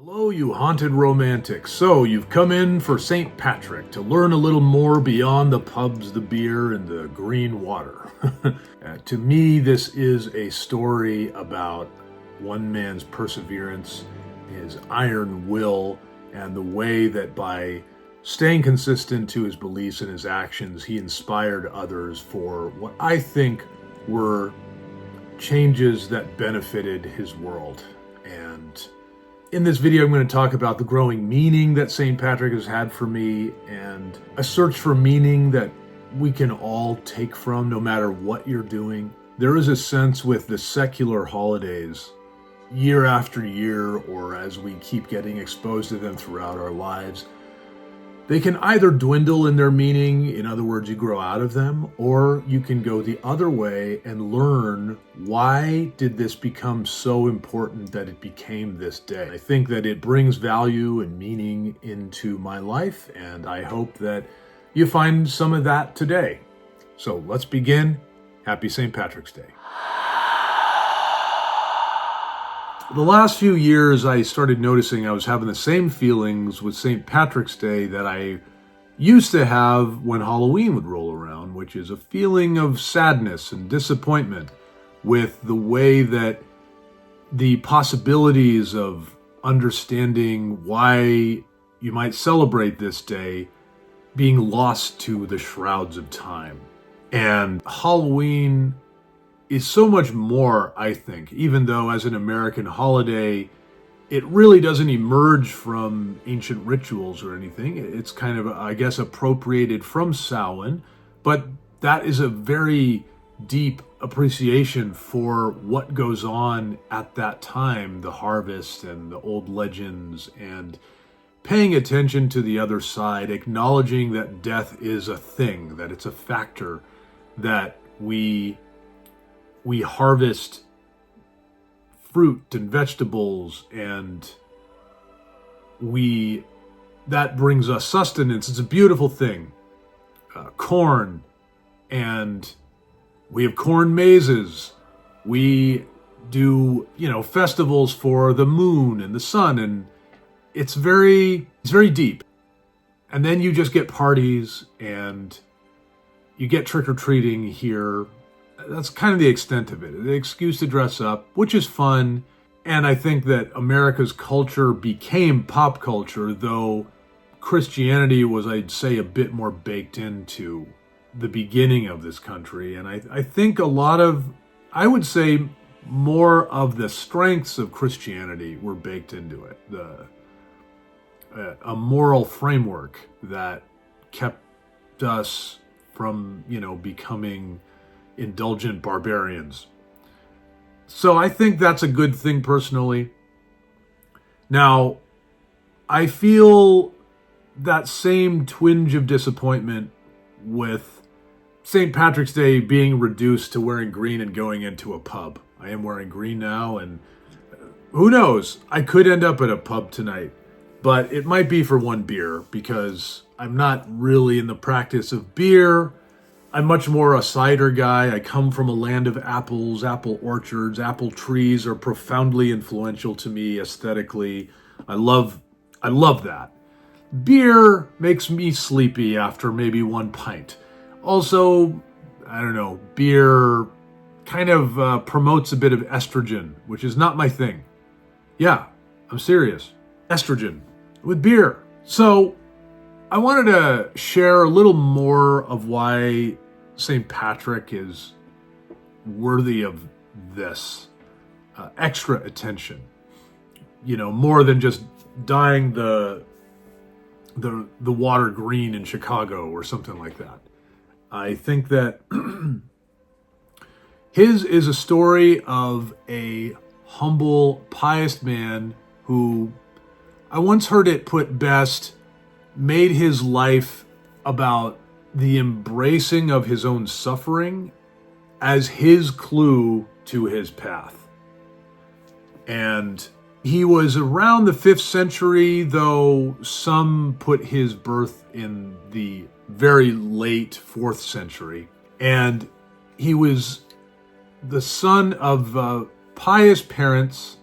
Hello, you haunted romantics. So, you've come in for St. Patrick to learn a little more beyond the pubs, the beer, and the green water. To me, this is a story about one man's perseverance, his iron will, and the way that by staying consistent to his beliefs and his actions, he inspired others for what I think were changes that benefited his world. And in this video, I'm going to talk about the growing meaning that St. Patrick has had for me and a search for meaning that we can all take from no matter what you're doing. There is a sense with the secular holidays, year after year, or as we keep getting exposed to them throughout our lives, they can either dwindle in their meaning, in other words, you grow out of them, or you can go the other way and learn why did this become so important that it became this day. I think that it brings value and meaning into my life, and I hope that you find some of that today. So let's begin. Happy St. Patrick's Day. The last few years, I started noticing I was having the same feelings with St. Patrick's Day that I used to have when Halloween would roll around, which is a feeling of sadness and disappointment with the way that the possibilities of understanding why you might celebrate this day being lost to the shrouds of time. And Halloween is so much more, I think, even though as an American holiday, it really doesn't emerge from ancient rituals or anything. It's kind of, I guess, appropriated from Samhain, but that is a very deep appreciation for what goes on at that time, the harvest and the old legends, and paying attention to the other side, acknowledging that death is a thing, that it's a factor, that we harvest fruit and vegetables, and that brings us sustenance. It's a beautiful thing. Corn, and we have corn mazes. We do, festivals for the moon and the sun, and it's very deep. And then you just get parties, and you get trick-or-treating here. That's kind of the extent of it. The excuse to dress up, which is fun. And I think that America's culture became pop culture, though Christianity was, I'd say, a bit more baked into the beginning of this country. And I think I would say more of the strengths of Christianity were baked into it. A moral framework that kept us from, becoming indulgent barbarians. So I think that's a good thing personally. Now, I feel that same twinge of disappointment with St. Patrick's Day being reduced to wearing green and going into a pub. I am wearing green now, and who knows? I could end up at a pub tonight, but it might be for one beer because I'm not really in the practice of beer. I'm much more a cider guy. I come from a land of apples, apple orchards. Apple trees are profoundly influential to me aesthetically. I love that. Beer makes me sleepy after maybe one pint. Also, I don't know, beer kind of promotes a bit of estrogen, which is not my thing. Yeah, I'm serious. Estrogen with beer. So I wanted to share a little more of why St. Patrick is worthy of this extra attention. More than just dyeing the water green in Chicago or something like that. I think that his is a story of a humble, pious man who, I once heard it put best, made his life about the embracing of his own suffering as his clue to his path. And he was around the 5th century, though some put his birth in the very late 4th century. And he was the son of pious parents,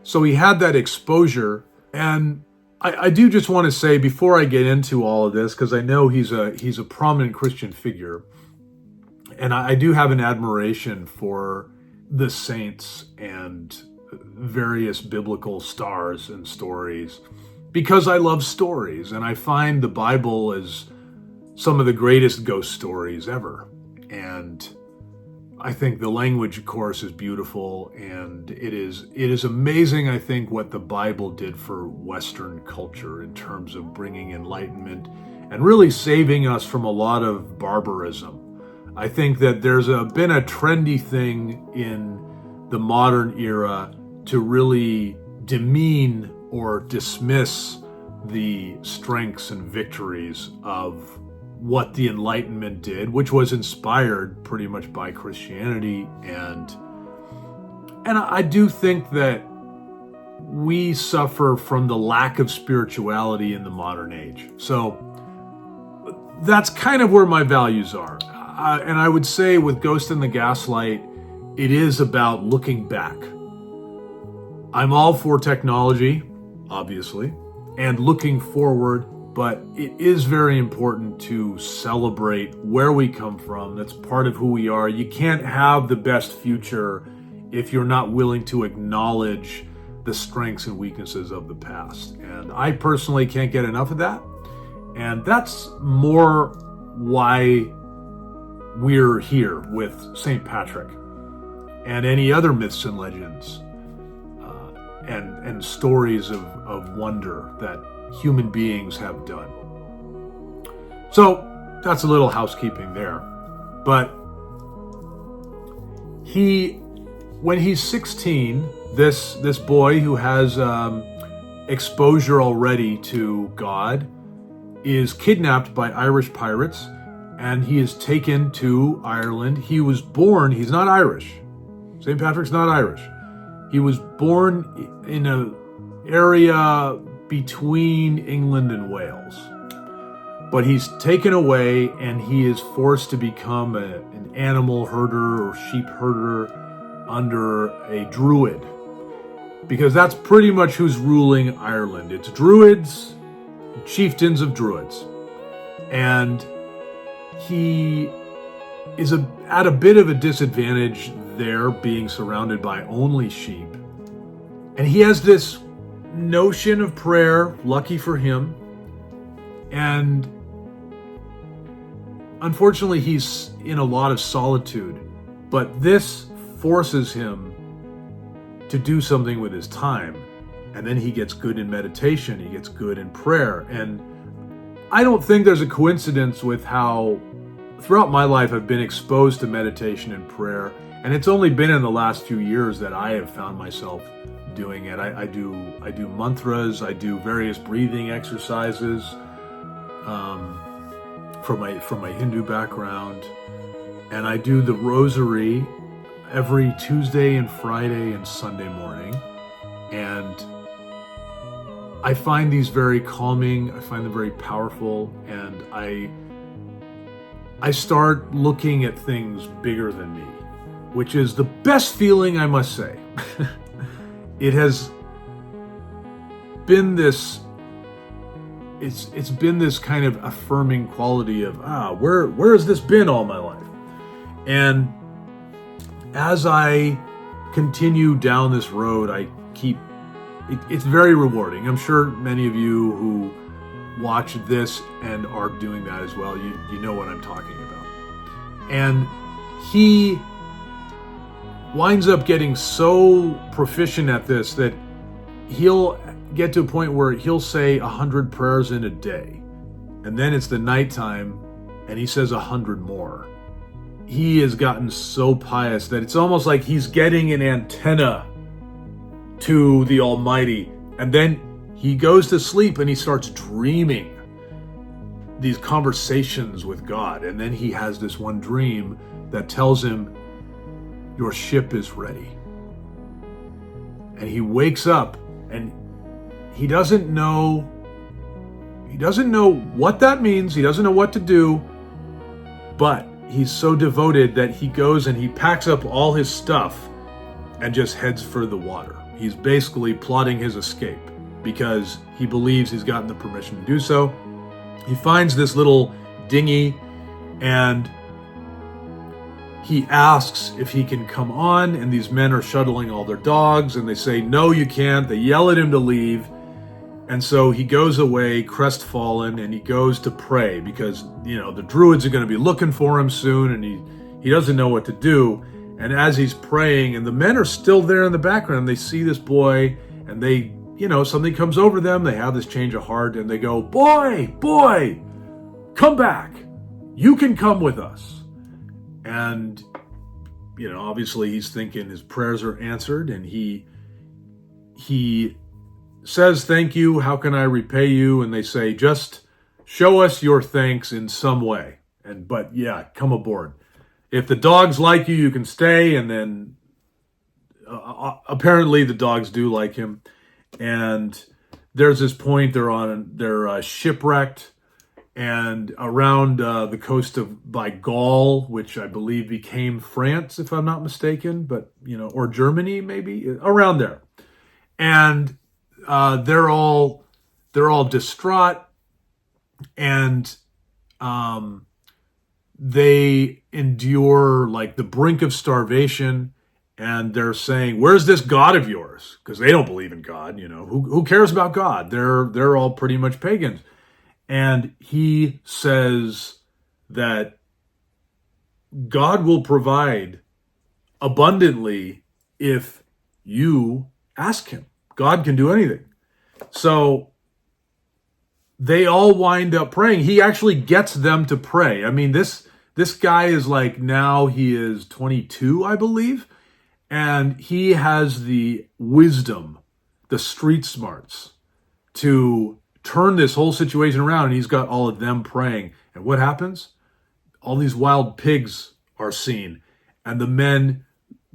so he had that exposure. And I do just want to say, before I get into all of this, because I know he's a prominent Christian figure, and I do have an admiration for the saints and various biblical stars and stories, because I love stories, and I find the Bible is some of the greatest ghost stories ever. And I think the language, of course, is beautiful, and it is amazing, I think, what the Bible did for Western culture in terms of bringing enlightenment and really saving us from a lot of barbarism. I think that there's been a trendy thing in the modern era to really demean or dismiss the strengths and victories of what the Enlightenment did, which was inspired pretty much by Christianity. And I do think that we suffer from the lack of spirituality in the modern age. So that's kind of where my values are. And I would say with Ghost in the Gaslight, it is about looking back. I'm all for technology, obviously, and looking forward, but it is very important to celebrate where we come from. That's part of who we are. You can't have the best future if you're not willing to acknowledge the strengths and weaknesses of the past. And I personally can't get enough of that. And that's more why we're here with St. Patrick and any other myths and legends and stories of wonder that human beings have done. So that's a little housekeeping there. But when he's 16, this boy who has exposure already to God is kidnapped by Irish pirates, and he is taken to Ireland. He's not Irish. St. Patrick's not Irish. He was born in an area between England and Wales. But he's taken away, and he is forced to become an animal herder or sheep herder under a druid. Because that's pretty much who's ruling Ireland. It's druids, chieftains of druids. And he is at a bit of a disadvantage there, being surrounded by only sheep. And he has this notion of prayer, lucky for him. And unfortunately, he's in a lot of solitude. But this forces him to do something with his time. And then he gets good in meditation, he gets good in prayer. And I don't think there's a coincidence with how throughout my life I've been exposed to meditation and prayer. And it's only been in the last few years that I have found myself doing it. I do mantras, I do various breathing exercises from my Hindu background, and I do the rosary every Tuesday and Friday and Sunday morning. And I find these very calming, I find them very powerful, and I start looking at things bigger than me, which is the best feeling, I must say. It has been this, it's been this kind of affirming quality of, where has this been all my life? And as I continue down this road, it's very rewarding. I'm sure many of you who watch this and are doing that as well, you know what I'm talking about. And he winds up getting so proficient at this that he'll get to a point where he'll say 100 prayers in a day. And then it's the nighttime and he says 100 more. He has gotten so pious that it's almost like he's getting an antenna to the Almighty. And then he goes to sleep and he starts dreaming these conversations with God. And then he has this one dream that tells him, your ship is ready. And he wakes up and he doesn't know what that means. He doesn't know what to do, but he's so devoted that he goes and he packs up all his stuff and just heads for the water. He's basically plotting his escape. because he believes he's gotten the permission to do so. He finds this little dinghy and he asks if he can come on, and these men are shuttling all their dogs, and they say, no, you can't. They yell at him to leave. And so he goes away crestfallen, and he goes to pray because, the druids are going to be looking for him soon, and he doesn't know what to do. And as he's praying, and the men are still there in the background, they see this boy, and they, something comes over them. They have this change of heart, and they go, boy, come back. You can come with us. And, obviously he's thinking his prayers are answered, and he says, thank you, how can I repay you? And they say, just show us your thanks in some way. But yeah, come aboard. If the dogs like you, you can stay. And then apparently the dogs do like him. And there's this point they're shipwrecked and around the coast by Gaul, which I believe became France, if I'm not mistaken, but or Germany maybe, around there. And they're all distraught, and they endure like the brink of starvation, and they're saying, where's this God of yours? Because they don't believe in God. Who cares about God? They're all pretty much pagans. And he says that God will provide abundantly if you ask him. God can do anything. So they all wind up praying. He actually gets them to pray. I mean, this guy is like, now he is 22, I believe. And he has the wisdom, the street smarts to turn this whole situation around. And he's got all of them praying. And what happens? All these wild pigs are seen. And the men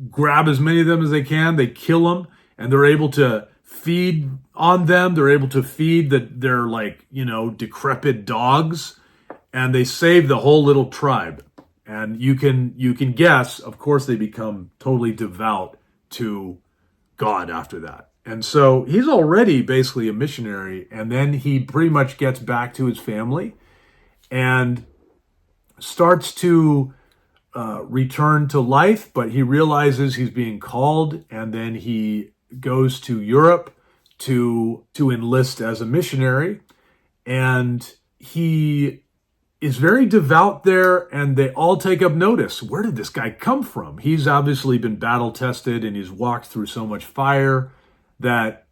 grab as many of them as they can. They kill them. And they're able to feed on them. They're able to feed their decrepit dogs. And they save the whole little tribe. And you can guess, of course, they become totally devout to God after that. And so he's already basically a missionary. And then he pretty much gets back to his family and starts to return to life. But he realizes he's being called. And then he goes to Europe to enlist as a missionary. And he is very devout there, and they all take up notice. Where did this guy come from? He's obviously been battle tested, and he's walked through so much fire that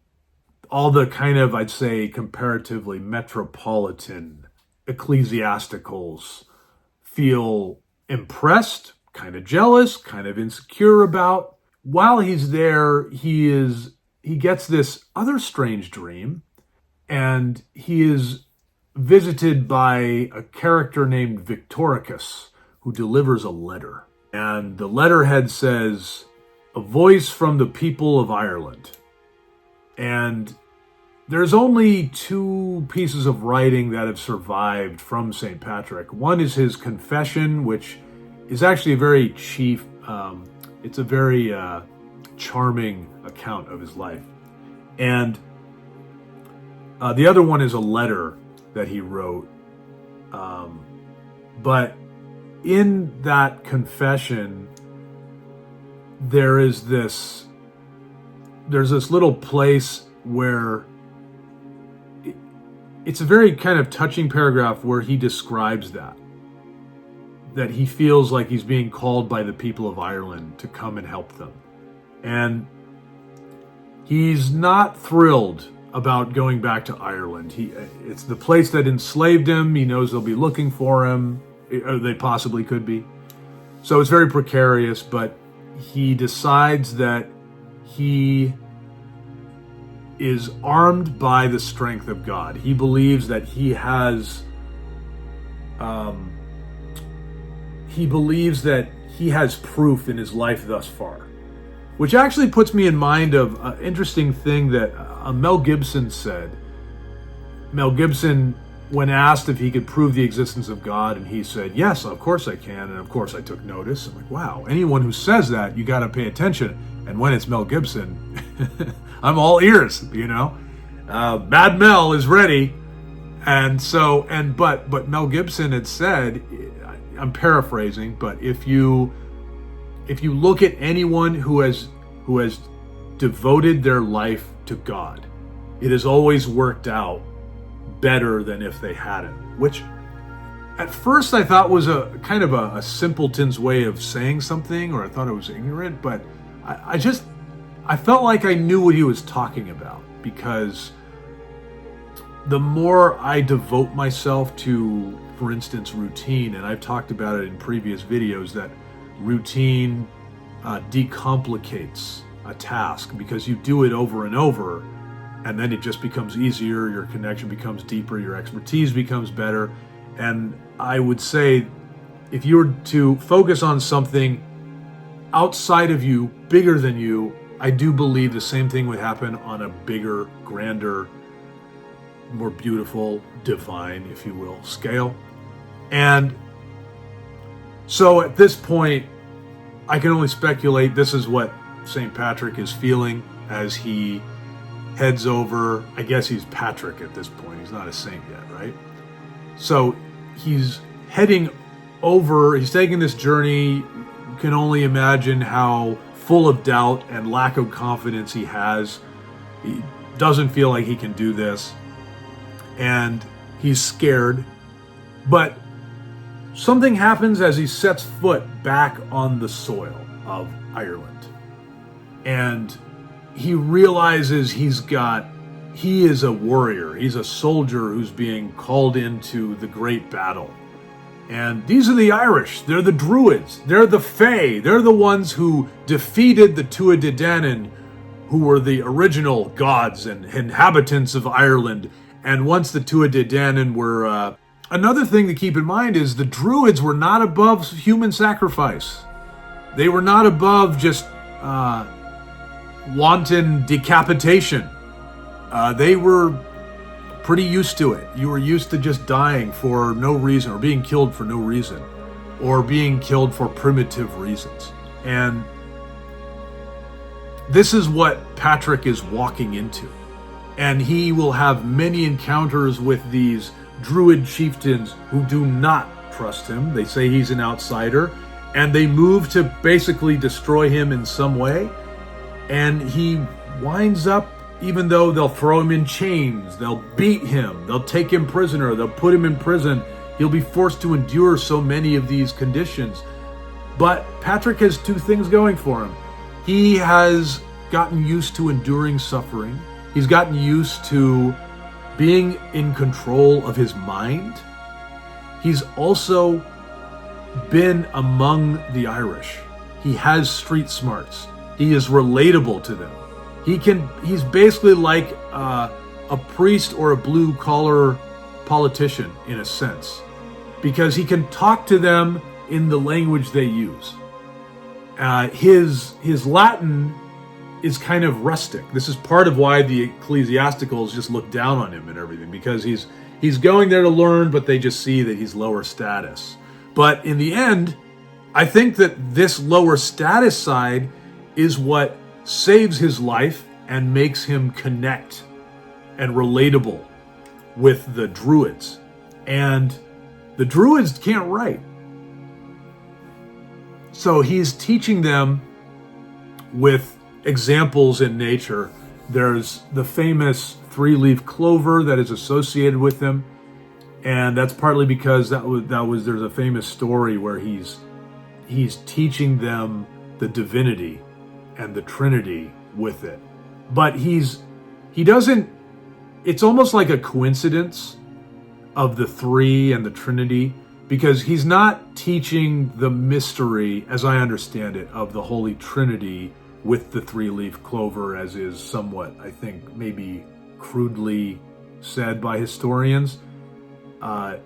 all the kind of, I'd say, comparatively metropolitan ecclesiasticals feel impressed, kind of jealous, kind of insecure about. While he's there, he gets this other strange dream, and he is visited by a character named Victoricus, who delivers a letter. And the letterhead says, "A voice from the people of Ireland." And there's only two pieces of writing that have survived from St. Patrick. One is his confession, which is actually a very it's a very charming account of his life. And the other one is a letter that he wrote. But in that confession, there's this little place where it's a very kind of touching paragraph where he describes that he feels like he's being called by the people of Ireland to come and help them. And he's not thrilled about going back to Ireland. It's the place that enslaved him. He knows they'll be looking for him, or they possibly could be. So it's very precarious, but he decides that he is armed by the strength of God. He believes that he has proof in his life thus far. Which actually puts me in mind of an interesting thing that Mel Gibson said. Mel Gibson, when asked if he could prove the existence of God, and he said, yes, of course I can, and of course I took notice. I'm like, wow, anyone who says that, you got to pay attention. And when it's Mel Gibson, I'm all ears, Mad Mel is ready. And so, but Mel Gibson had said, I'm paraphrasing, but if you look at anyone who has devoted their life to God, it has always worked out better than if they hadn't. Which at first I thought was a kind of a simpleton's way of saying something, or I thought it was ignorant, but I felt like I knew what he was talking about, because the more I devote myself to, for instance, routine, and I've talked about it in previous videos, that routine decomplicates a task because you do it over and over, and then it just becomes easier, your connection becomes deeper, your expertise becomes better. And I would say, if you were to focus on something outside of you, bigger than you, I do believe the same thing would happen on a bigger, grander, more beautiful, divine, if you will, scale. And so at this point, I can only speculate this is what St. Patrick is feeling as he heads over. I guess he's Patrick at this point. He's not a saint yet, right? So he's heading over. He's taking this journey. You can only imagine how full of doubt and lack of confidence he has. He doesn't feel like he can do this. And he's scared. But something happens as he sets foot back on the soil of Ireland. And he realizes he is a warrior. He's a soldier who's being called into the great battle. And these are the Irish. They're the Druids. They're the Fae. They're the ones who defeated the Tuatha De Danann, who were the original gods and inhabitants of Ireland. And once the Tuatha De Danann were... Another thing to keep in mind is the Druids were not above human sacrifice. They were not above just wanton decapitation. They were pretty used to it. You were used to just dying for no reason, or being killed for no reason, or being killed for primitive reasons. And this is what Patrick is walking into. And he will have many encounters with these Druid chieftains who do not trust him. They say he's an outsider, and they move to basically destroy him in some way. And he winds up, even though they'll throw him in chains, they'll beat him, they'll take him prisoner, they'll put him in prison, he'll be forced to endure so many of these conditions. But Patrick has two things going for him. He has gotten used to enduring suffering. He's gotten used to being in control of his mind. He's also been among the Irish. He has street smarts. He is relatable to them. He's basically like a priest or a blue-collar politician in a sense, because he can talk to them in the language they use. His Latin is kind of rustic. This is part of why the ecclesiasticals just look down on him and everything, because he's going there to learn, but they just see that he's lower status. But in the end, I think that this lower status side is what saves his life and makes him connect and relatable with the Druids. And the Druids can't write. So he's teaching them with examples in nature. There's the famous three-leaf clover that is associated with them, and that's partly because there's a famous story where he's teaching them the divinity and the Trinity with it. But he doesn't, it's almost like a coincidence of the three and the Trinity, because he's not teaching the mystery, as I understand it, of the Holy Trinity with the three-leaf clover, as is somewhat, I think, maybe crudely said by historians. I've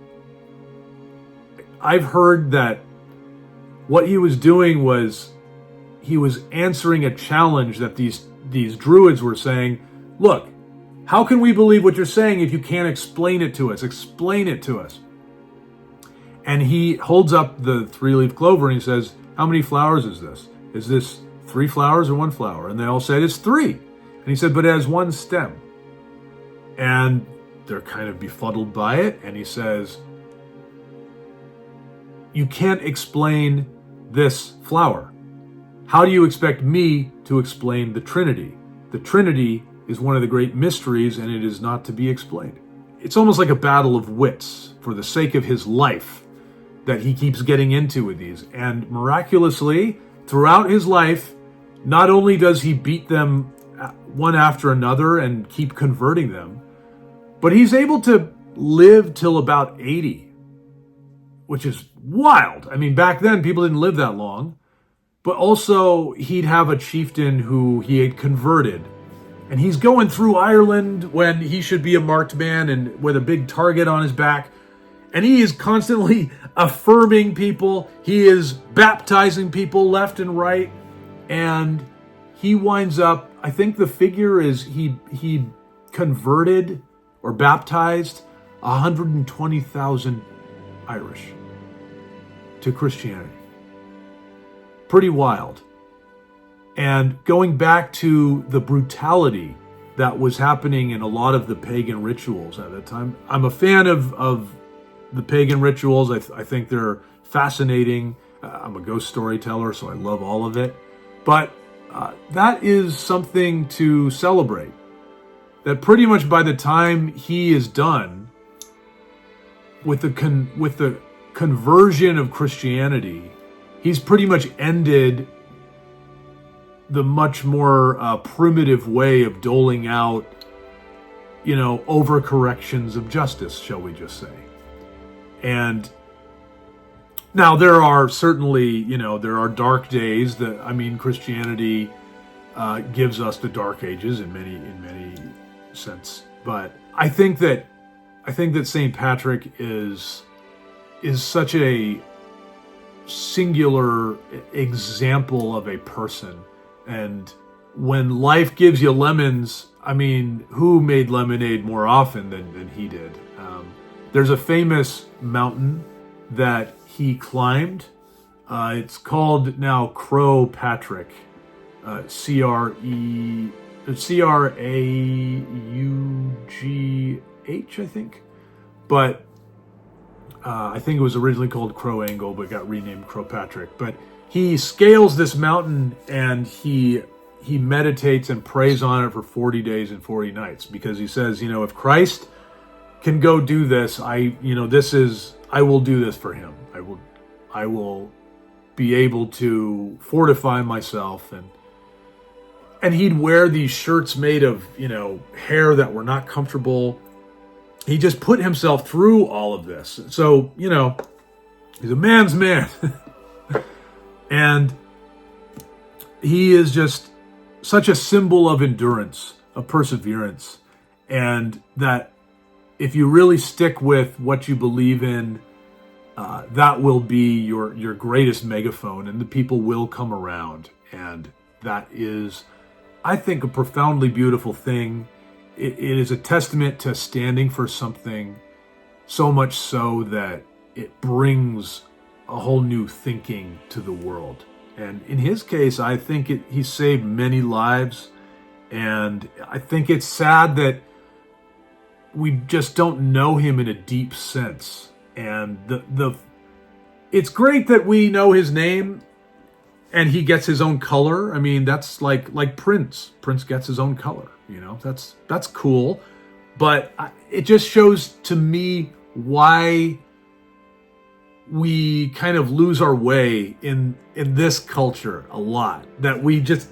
heard that what he was doing was he was answering a challenge that these Druids were saying, look, how can we believe what you're saying if you can't explain it to us? Explain it to us. And he holds up the three-leaf clover and he says, how many flowers is this? Is this 3 flowers or 1 flower? And they all said, it's 3. And he said, but it has 1 stem. And they're kind of befuddled by it. And he says, "You can't explain this flower. How do you expect me to explain the Trinity? The Trinity is one of the great mysteries, and it is not to be explained." It's almost like a battle of wits for the sake of his life that he keeps getting into with these. And miraculously, throughout his life, not only does he beat them one after another and keep converting them, but he's able to live till about 80, which is wild. I mean, back then, people didn't live that long. But also, he'd have a chieftain who he had converted. And he's going through Ireland when he should be a marked man and with a big target on his back. And he is constantly affirming people. He is baptizing people left and right. And he winds up, I think the figure is he converted or baptized 120,000 Irish to Christianity. Pretty wild. And going back to the brutality that was happening in a lot of the pagan rituals at that time, I'm a fan of the pagan rituals. I think they're fascinating. I'm a ghost storyteller, so I love all of it. But that is something to celebrate. That pretty much by the time he is done with the conversion of Christianity, he's pretty much ended the much more primitive way of doling out, overcorrections of justice, shall we just say. And now there are certainly, there are dark days Christianity gives us the dark ages in many sense. But I think that St. Patrick is such a singular example of a person. And when life gives you lemons, who made lemonade more often than he did? There's a famous mountain that he climbed. It's called now Crow Patrick, CRAUGH, I think. But I think it was originally called Crow Angle, but got renamed Crow Patrick. But he scales this mountain and he meditates and prays on it for 40 days and 40 nights because he says, if Christ can go do this, I will do this for him. I will be able to fortify myself, and he'd wear these shirts made of, hair that were not comfortable. He just put himself through all of this. So, he's a man's man. And he is just such a symbol of endurance, of perseverance, and that if you really stick with what you believe in, that will be your greatest megaphone, and the people will come around. And that is, I think, a profoundly beautiful thing. It is a testament to standing for something, so much so that it brings a whole new thinking to the world. And in his case, I think he saved many lives. And I think it's sad that we just don't know him in a deep sense. And it's great that we know his name and he gets his own color. That's like Prince. Prince gets his own color. That's cool. But it just shows to me why we kind of lose our way in this culture a lot. That we just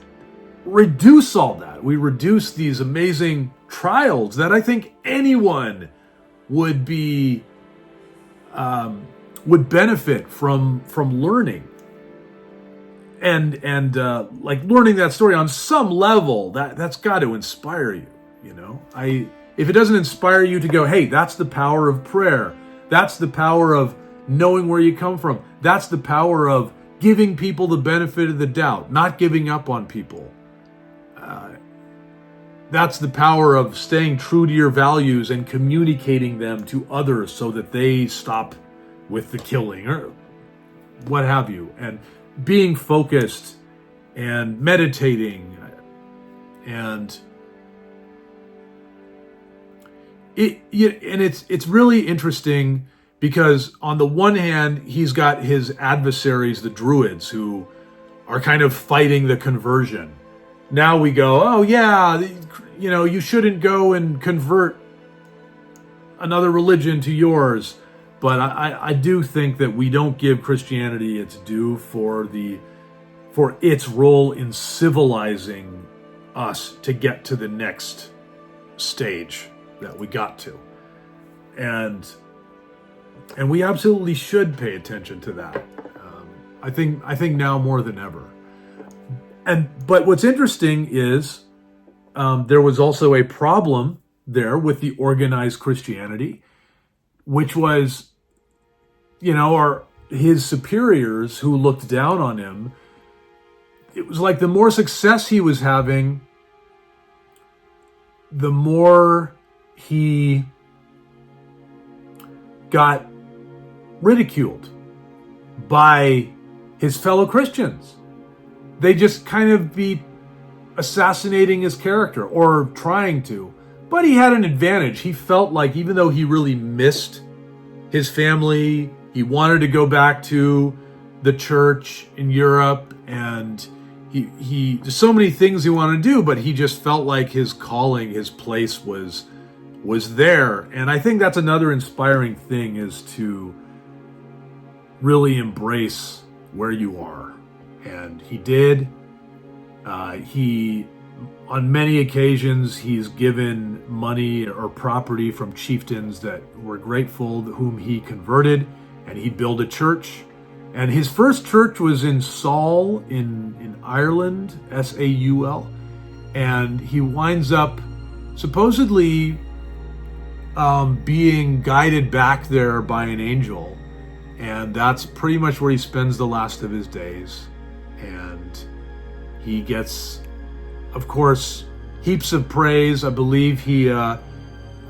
reduce all that. We reduce these amazing trials that I think anyone would benefit from learning. And like learning that story on some level, that's got to inspire you. If it doesn't inspire you to go, hey, that's the power of prayer. That's the power of knowing where you come from. That's the power of giving people the benefit of the doubt, not giving up on people. That's the power of staying true to your values and communicating them to others so that they stop with the killing or what have you. And being focused and meditating and And it's really interesting because on the one hand, he's got his adversaries, the Druids, who are kind of fighting the conversion. Now we go, oh yeah, you shouldn't go and convert another religion to yours. But I do think that we don't give Christianity its due for its role in civilizing us to get to the next stage that we got to. And we absolutely should pay attention to that. I think now more than ever. But what's interesting is there was also a problem there with the organized Christianity, which was, his superiors who looked down on him. It was like the more success he was having, the more he got ridiculed by his fellow Christians. They just kind of be assassinating his character or trying to. But he had an advantage. He felt like even though he really missed his family, he wanted to go back to the church in Europe, and he there's so many things he wanted to do, but he just felt like his calling, his place was there. And I think that's another inspiring thing, is to really embrace where you are. And he did. On many occasions, he's given money or property from chieftains that were grateful, whom he converted, and he built a church. And his first church was in Saul in Ireland, Saul. And he winds up supposedly being guided back there by an angel. And that's pretty much where he spends the last of his days. And he gets, of course, heaps of praise. I believe it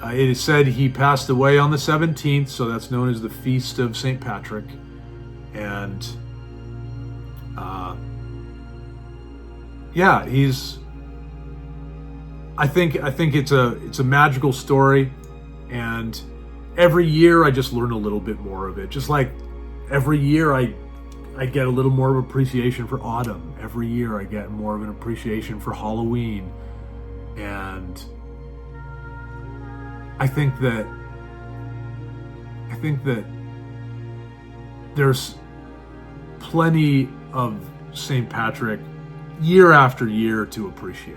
is said he passed away on the 17th, so that's known as the Feast of St. Patrick. And I think it's a magical story, and every year I just learn a little bit more of it. Just like every year I get a little more of appreciation for autumn. Every year I get more of an appreciation for Halloween. And I think that there's plenty of St. Patrick year after year to appreciate.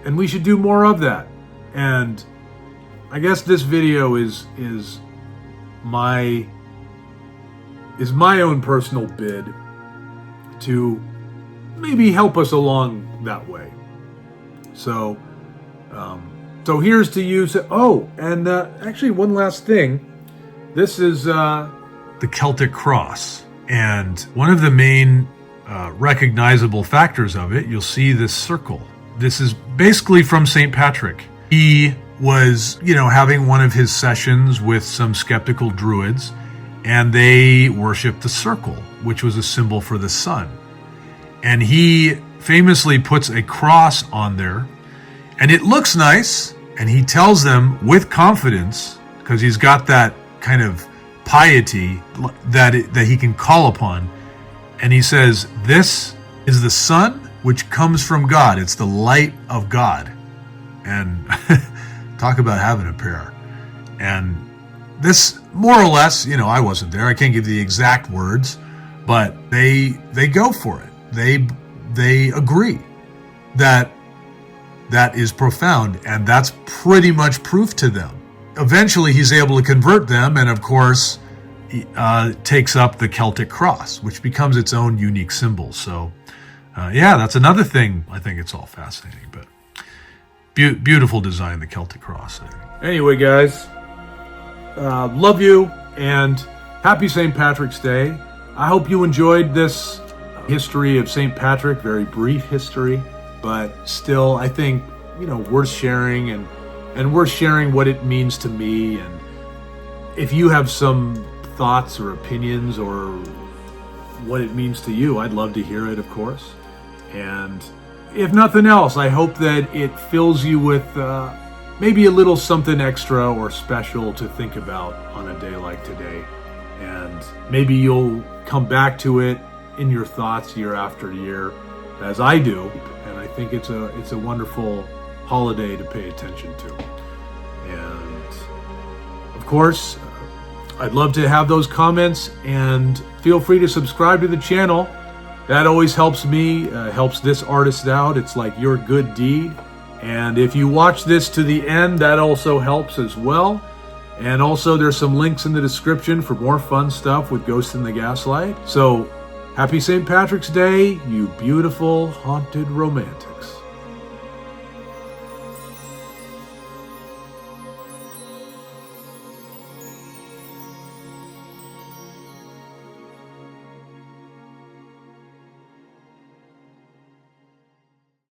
And we should do more of that. And I guess this video is my own personal bid to maybe help us along that way. So here's to you. And actually one last thing. This is the Celtic cross. And one of the main recognizable factors of it, you'll see this circle. This is basically from St. Patrick. He was, having one of his sessions with some skeptical Druids, and they worshiped the circle, which was a symbol for the sun. And he famously puts a cross on there, and it looks nice, and he tells them with confidence, because he's got that kind of piety that he can call upon, and he says, "This is the sun which comes from God. It's the light of God." And talk about having a pair. And this, more or less, I wasn't there. I can't give the exact words, but they go for it. They agree that is profound, and that's pretty much proof to them. Eventually, he's able to convert them, and of course, takes up the Celtic cross, which becomes its own unique symbol. So, that's another thing. I think it's all fascinating, but beautiful design, the Celtic cross. Anyway, guys, love you, and happy St. Patrick's Day. I hope you enjoyed this history of St. Patrick, very brief history, but still, I think, worth sharing, and worth sharing what it means to me. And if you have some thoughts or opinions or what it means to you, I'd love to hear it, of course. And if nothing else, I hope that it fills you with maybe a little something extra or special to think about on a day like today. And maybe you'll come back to it in your thoughts year after year, as I do. And I think it's a wonderful holiday to pay attention to. And of course, I'd love to have those comments, and feel free to subscribe to the channel. That always helps me, helps this artist out. It's like your good deed. And if you watch this to the end, that also helps as well. And also there's some links in the description for more fun stuff with Ghost in the Gaslight. So happy St. Patrick's Day, you beautiful haunted romantics.